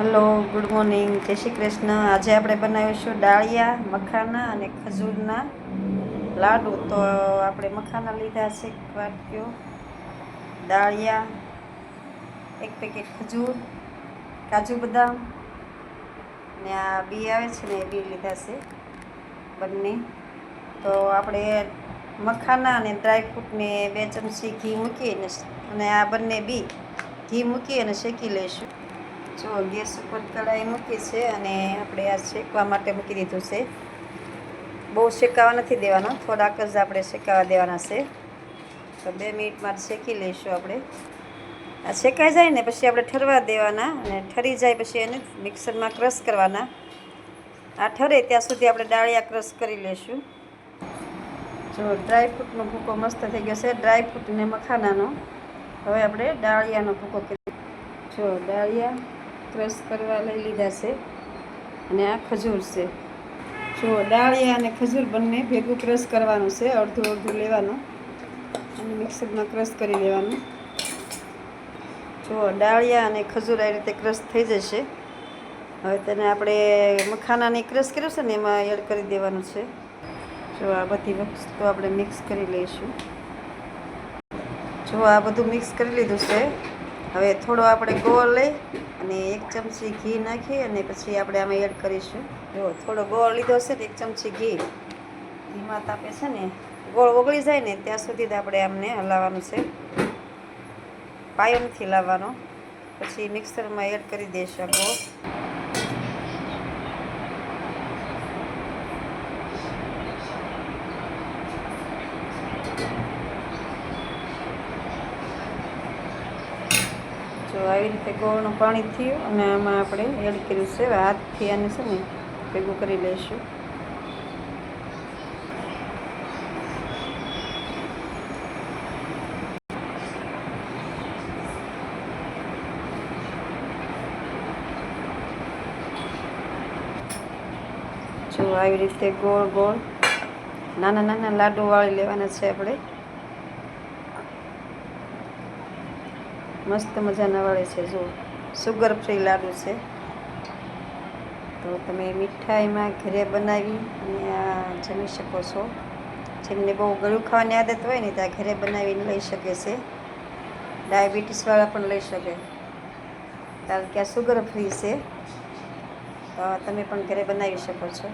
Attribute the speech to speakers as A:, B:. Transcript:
A: Hello, good morning, જય શ્રી કૃષ્ણ. આજે આપણે બનાવીશું ડાળિયા, મખાના અને ખજૂરના લાડુ. તો આપણે મખાના લીધા છે 1 વાટક્યો, ડાળિયા 1 પેકેટ, ખજૂર, કાજુ બદામ ને આ બી આવે છે ને એ બી લીધા છે બંને. તો આપણે મખાના અને ડ્રાયફ્રૂટને 2 ચમચી ઘી મૂકીને અને આ બંને બી ઘી મૂકી અને શેકી લઈશું. જો ગેસ ઉપર કઢાઈ મૂકી છે અને આપણે આ શેકવા માટે મૂકી દીધું છે. બહુ શેકાવા નથી દેવાના, થોડાક જ આપણે શેકાવા દેવાના છે. તો 2 મિનિટમાં શેકી લઈશું આપણે. આ શેકાઈ જાય ને પછી આપણે ઠરવા દેવાના અને ઠરી જાય પછી એને મિક્સરમાં ક્રશ કરવાના. આ ઠરે ત્યાં સુધી આપણે ડાળિયા ક્રશ કરી લઈશું. જો ડ્રાયફ્રૂટનો ભૂકો મસ્ત થઈ ગયો છે, ડ્રાયફ્રૂટ અને મખાનાનો. હવે આપણે ડાળિયાનો ભૂકો કરી. જો ડાળિયા ક્રશ કરવા લઈ લીધા છે અને આ ખજૂર છે. જો ડાળિયા અને ખજૂર બંને ભેગું ક્રશ કરવાનું છે, અડધું અડધું લેવાનું અને મિક્સરમાં ક્રશ કરી લેવાનું. જો ડાળિયા અને ખજૂર આ રીતે ક્રશ થઈ જશે. હવે તેને આપણે મખાનાની ક્રશ કર્યું છે ને એમાં એડ કરી દેવાનું છે. જો આ બધી વસ્તુ આપણે મિક્સ કરી લઈશું. જો આ બધું મિક્સ કરી લીધું છે. હવે થોડો આપણે ગોળ લઈ અને 1 ચમચી ઘી નાખી અને પછી આપણે આમાં એડ કરીશું. જો થોડો ગોળ લીધો છે ને 1 ચમચી ઘી ધીમા તાપે છે ને ગોળ ઓગળી જાય ને ત્યાં સુધી જ આપણે આમને હલાવવાનું છે, પાયો નથી લાવવાનો. પછી મિક્સરમાં એડ કરી દઈશું ગોળ. જો આવી રીતે ગોળનું પાણી થયું અને આમાં આપણે એડ કર્યું છે. હાથથી આને છે ને ભેગું કરી લઈશું. જો આવી રીતે ગોળ ગોળ નાના નાના લાડુ વાળી લેવાના છે આપણે. મસ્ત મજાના વાળે છે. જો સુગર ફ્રી લાડુ છે. તો તમે મીઠાઈમાં ઘરે બનાવી અને આ જમી શકો છો. જેમને બહુ ગળ્યું ખાવાની આદત હોય ને ત્યાં ઘરે બનાવીને લઈ શકે છે. ડાયાબિટીસવાળા પણ લઈ શકે, કારણ કે આ સુગર ફ્રી છે. તો તમે પણ ઘરે બનાવી શકો છો.